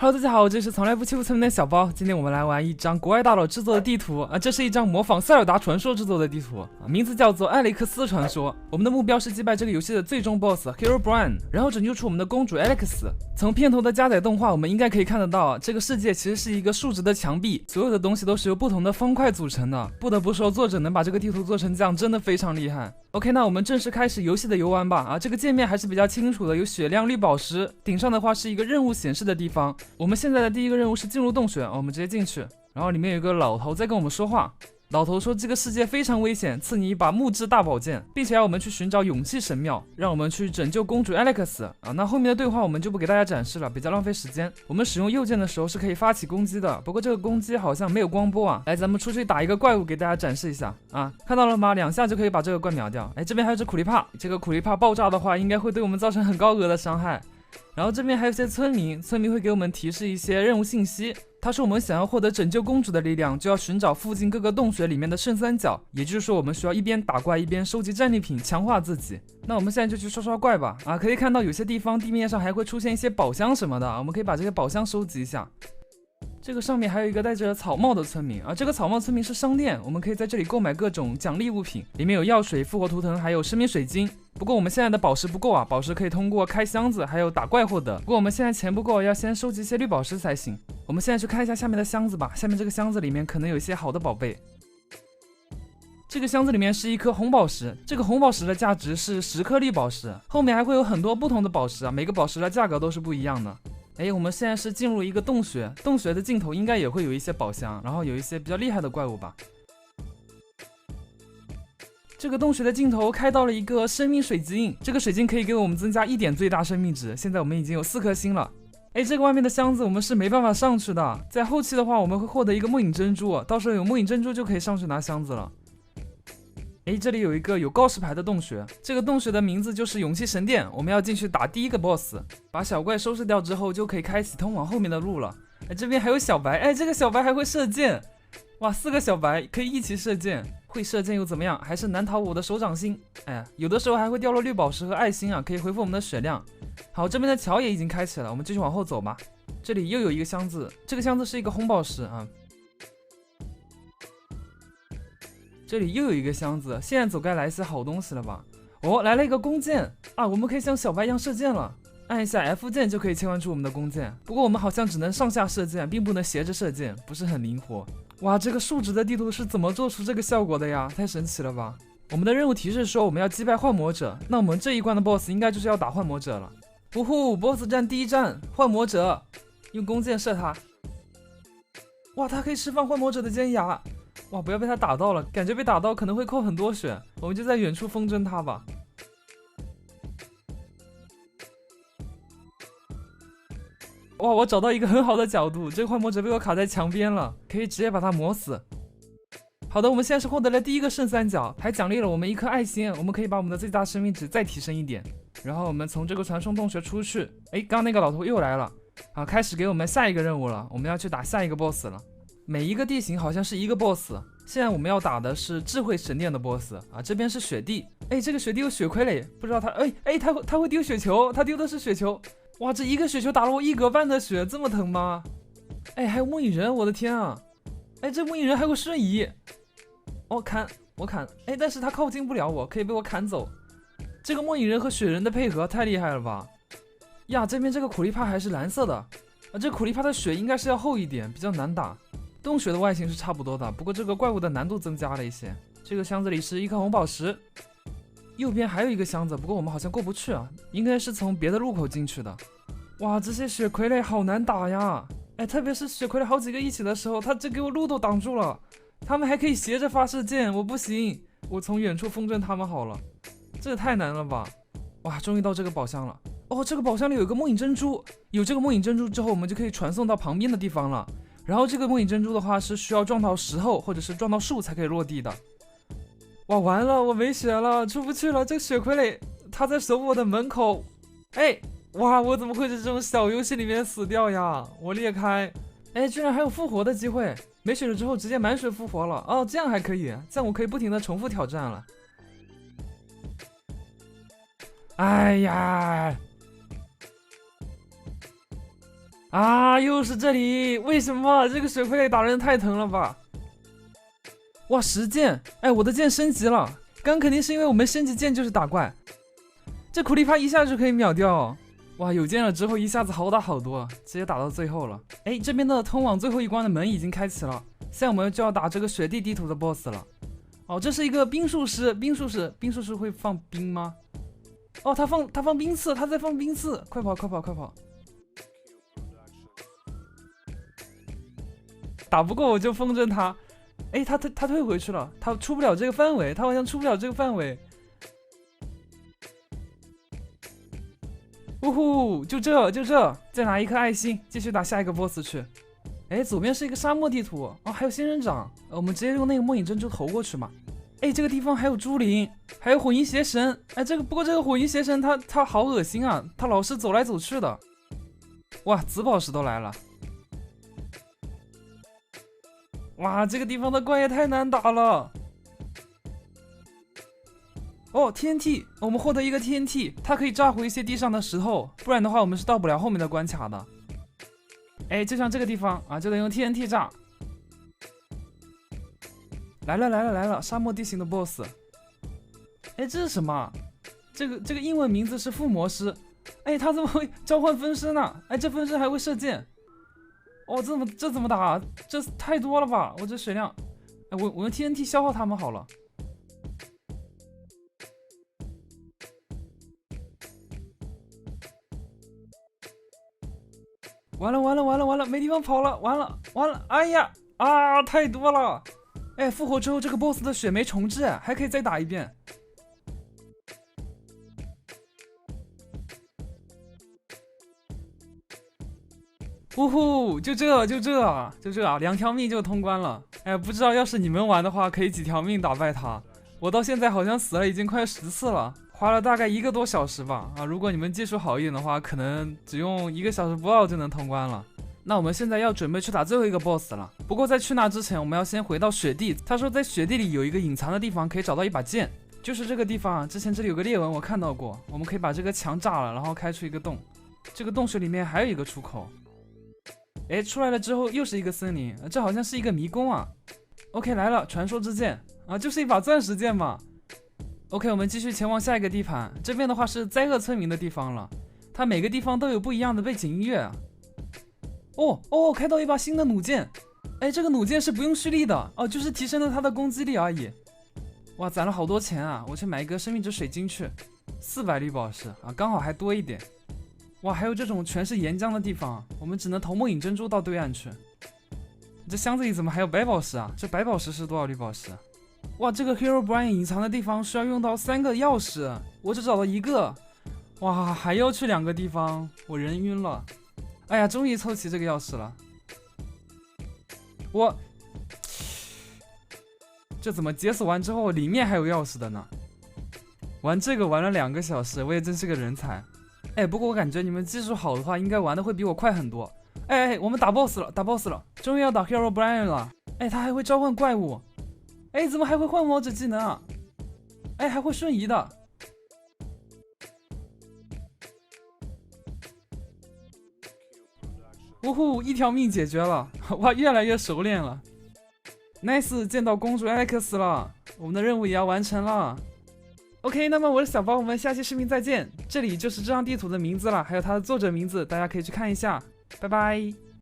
Hello， 大家好，这是从来不欺负村民的小包。今天我们来玩一张国外大佬制作的地图啊，这是一张模仿塞尔达传说制作的地图啊，名字叫做艾雷克斯传说。我们的目标是击败这个游戏的最终 BOSS Herobrine， 然后拯救出我们的公主 Alex。从片头的加载动画，我们应该可以看得到，这个世界其实是一个竖直的墙壁，所有的东西都是由不同的方块组成的。不得不说，作者能把这个地图做成这样，真的非常厉害。OK， 那我们正式开始游戏的游玩吧。啊，这个界面还是比较清楚的，有血量、绿宝石，顶上的话是一个任务显示的地方。我们现在的第一个任务是进入洞穴，我们直接进去。然后里面有一个老头在跟我们说话，老头说这个世界非常危险，赐你一把木质大宝剑，并且要我们去寻找勇气神庙，让我们去拯救公主 Alex 啊。那后面的对话我们就不给大家展示了，比较浪费时间。我们使用右键的时候是可以发起攻击的，不过这个攻击好像没有光波啊。来，咱们出去打一个怪物给大家展示一下啊，看到了吗？2下就可以把这个怪秒掉。哎，这边还有只苦力怕，这个苦力怕爆炸的话应该会对我们造成很高额的伤害。然后这边还有些村民会给我们提示一些任务信息。他说我们想要获得拯救公主的力量，就要寻找附近各个洞穴里面的圣三角，也就是说我们需要一边打怪一边收集战利品，强化自己。那我们现在就去刷刷怪吧。啊，可以看到有些地方地面上还会出现一些宝箱什么的，我们可以把这些宝箱收集一下。这个上面还有一个戴着草帽的村民啊，这个草帽村民是商店，我们可以在这里购买各种奖励物品，里面有药水、复活图腾，还有生命水晶。不过我们现在的宝石不够啊，宝石可以通过开箱子还有打怪获得，不过我们现在钱不够，要先收集一些绿宝石才行。我们现在去看一下下面的箱子吧，下面这个箱子里面可能有一些好的宝贝。这个箱子里面是一颗红宝石，这个红宝石的价值是10颗绿宝石，后面还会有很多不同的宝石啊，每个宝石的价格都是不一样的。哎，我们现在是进入一个洞穴，洞穴的尽头应该也会有一些宝箱，然后有一些比较厉害的怪物吧。这个洞穴的尽头开到了一个生命水晶，这个水晶可以给我们增加1点最大生命值，现在我们已经有4颗星了。哎，这个外面的箱子我们是没办法上去的，在后期的话我们会获得一个末影珍珠，到时候有末影珍珠就可以上去拿箱子了。哎，这里有一个有告示牌的洞穴，这个洞穴的名字就是勇气神殿，我们要进去打第一个 boss， 把小怪收拾掉之后就可以开启通往后面的路了。哎，这边还有小白，哎，这个小白还会射箭，哇，4个小白可以一起射箭，会射箭又怎么样？还是难逃我的手掌心。哎，有的时候还会掉落绿宝石和爱心啊，可以恢复我们的血量。好，这边的桥也已经开启了，我们继续往后走吧。这里又有一个箱子，这个箱子是一个红宝石啊。这里又有一个箱子，现在总该来一些好东西了吧？哦，来了一个弓箭啊，我们可以像小白一样射箭了。按一下 F 键就可以切换出我们的弓箭，不过我们好像只能上下射箭，并不能斜着射箭，不是很灵活。哇，这个竖直的地图是怎么做出这个效果的呀？太神奇了吧！我们的任务提示说我们要击败幻魔者，那我们这一关的 BOSS 应该就是要打幻魔者了。呜呼 ，BOSS 战第一战，幻魔者，用弓箭射他。哇，他可以释放幻魔者的尖牙。哇，不要被他打到了，感觉被打到可能会扣很多血，我们就在远处风筝他吧。哇，我找到一个很好的角度，这个幻魔者被我卡在墙边了，可以直接把他磨死。好的，我们现在是获得了第一个圣三角，还奖励了我们1颗爱心，我们可以把我们的最大生命值再提升1点。然后我们从这个传送洞穴出去，哎，刚刚那个老头又来了，好，开始给我们下一个任务了，我们要去打下一个 BOSS 了。每一个地形好像是一个 BOSS， 现在我们要打的是智慧神殿的 BOSS 啊，这边是雪地，哎，这个雪地有血傀儡，不知道他，他会丢雪球，他丢的是雪球，哇，这一个雪球打了我1格半的血，这么疼吗？哎，还有末影人，我的天啊，哎，这末影人还有瞬移，我砍，哎，但是他靠近不了我，可以被我砍走。这个末影人和雪人的配合太厉害了吧？呀，这边这个苦力怕还是蓝色的，啊，这苦力怕的血应该是要厚一点，比较难打。洞穴的外形是差不多的，不过这个怪物的难度增加了一些。这个箱子里是1颗红宝石，右边还有一个箱子，不过我们好像过不去啊，应该是从别的入口进去的。哇，这些血傀儡好难打呀！哎，特别是血傀儡好几个一起的时候，他这给我路都挡住了。他们还可以斜着发射箭，我不行，我从远处风筝他们好了。这也太难了吧！哇，终于到这个宝箱了。哦，这个宝箱里有一个末影珍珠，有这个末影珍珠之后，我们就可以传送到旁边的地方了。然后这个末影珍珠的话是需要撞到石头或者是撞到树才可以落地的。哇，完了，我没血了，出不去了。这个血傀儡他在守我的门口。哎，哇，我怎么会在这种小游戏里面死掉呀？我裂开。哎，居然还有复活的机会，没血了之后直接满血复活了。哦，这样还可以，这样我可以不停的重复挑战了。哎呀，啊，又是这里，为什么这个水傀儡打人太疼了吧？哇，10剑，哎，我的剑升级了，刚肯定是因为我们升级剑就是打怪，这苦力怕一下就可以秒掉。哇，有剑了之后一下子好打好多，直接打到最后了。哎，这边的通往最后一关的门已经开启了，现在我们就要打这个雪地地图的 BOSS 了。哦，这是一个冰术师，冰术师会放冰吗？哦，他放冰刺，他在放冰刺，快跑快跑快跑！打不过我就风筝他。哎，他退回去了，他出不了这个范围，他好像出不了这个范围。呜呼，就这，再拿一颗爱心，继续打下一个 BOSS 去。哎，左边是一个沙漠地图哦，还有仙人掌，我们直接用那个末影珍珠投过去嘛。哎，这个地方还有猪灵，还有火影邪神。哎，不过这个火影邪神他好恶心啊，他老是走来走去的。哇，紫宝石都来了。哇，这个地方的怪也太难打了。哦 ，TNT， 我们获得一个 TNT， 它可以炸毁一些地上的石头，不然的话我们是到不了后面的关卡的。哎，就像这个地方啊，就得用 TNT 炸。来了，沙漠地形的 BOSS。哎，这是什么？这个英文名字是附魔师。哎，他怎么会召唤分身呢？哎，这分身还会射箭。哦，这怎么打？这太多了吧！我这血量，哎，我用 TNT 消耗他们好了。完了，没地方跑了，完了，哎呀啊，太多了！哎，复活之后这个 BOSS 的血没重置，还可以再打一遍。呜呼，就这，2条命就通关了。哎，不知道要是你们玩的话，可以几条命打败他？我到现在好像死了已经快10次了，花了大概1个多小时吧。啊，如果你们技术好一点的话，可能只用1个小时不到就能通关了。那我们现在要准备去打最后一个 BOSS 了。不过在去那之前，我们要先回到雪地。他说在雪地里有一个隐藏的地方，可以找到一把剑，就是这个地方。之前这里有个裂纹，我看到过。我们可以把这个墙炸了，然后开出一个洞。这个洞穴里面还有一个出口。哎，出来了之后又是一个森林，这好像是一个迷宫啊。OK， 来了，传说之剑啊，就是一把钻石剑嘛。OK， 我们继续前往下一个地盘。这边的话是灾厄村民的地方了，它每个地方都有不一样的背景音乐啊。哦，开到一把新的弩箭。哎，这个弩箭是不用蓄力的哦，就是提升了它的攻击力而已。哇，攒了好多钱啊！我去买一个生命之水晶去，400绿宝石啊，刚好还多一点。哇，还有这种全是岩浆的地方，我们只能投末影珍珠到对岸去。这箱子里怎么还有白宝石啊？这白宝石是多少绿宝石？哇，这个 Herobrine 隐藏的地方需要用到3个钥匙，我只找到1个。哇，还要去2个地方，我人晕了。哎呀，终于凑齐这个钥匙了。这怎么解锁完之后里面还有钥匙的呢？玩这个玩了2个小时，我也真是个人才。哎，不过我感觉你们技术好的话，应该玩的会比我快很多。哎，我们打 BOSS 了，终于要打 Herobrine 了。哎，他还会召唤怪物。哎，怎么还会换魔者技能啊？哎，还会瞬移的。呜呼，1条命解决了。哇，越来越熟练了。Nice， 见到公主 Alex 了，我们的任务也要完成了。OK， 那么我是小包，我们下期视频再见。这里就是这张地图的名字了，还有它的作者名字，大家可以去看一下。拜拜。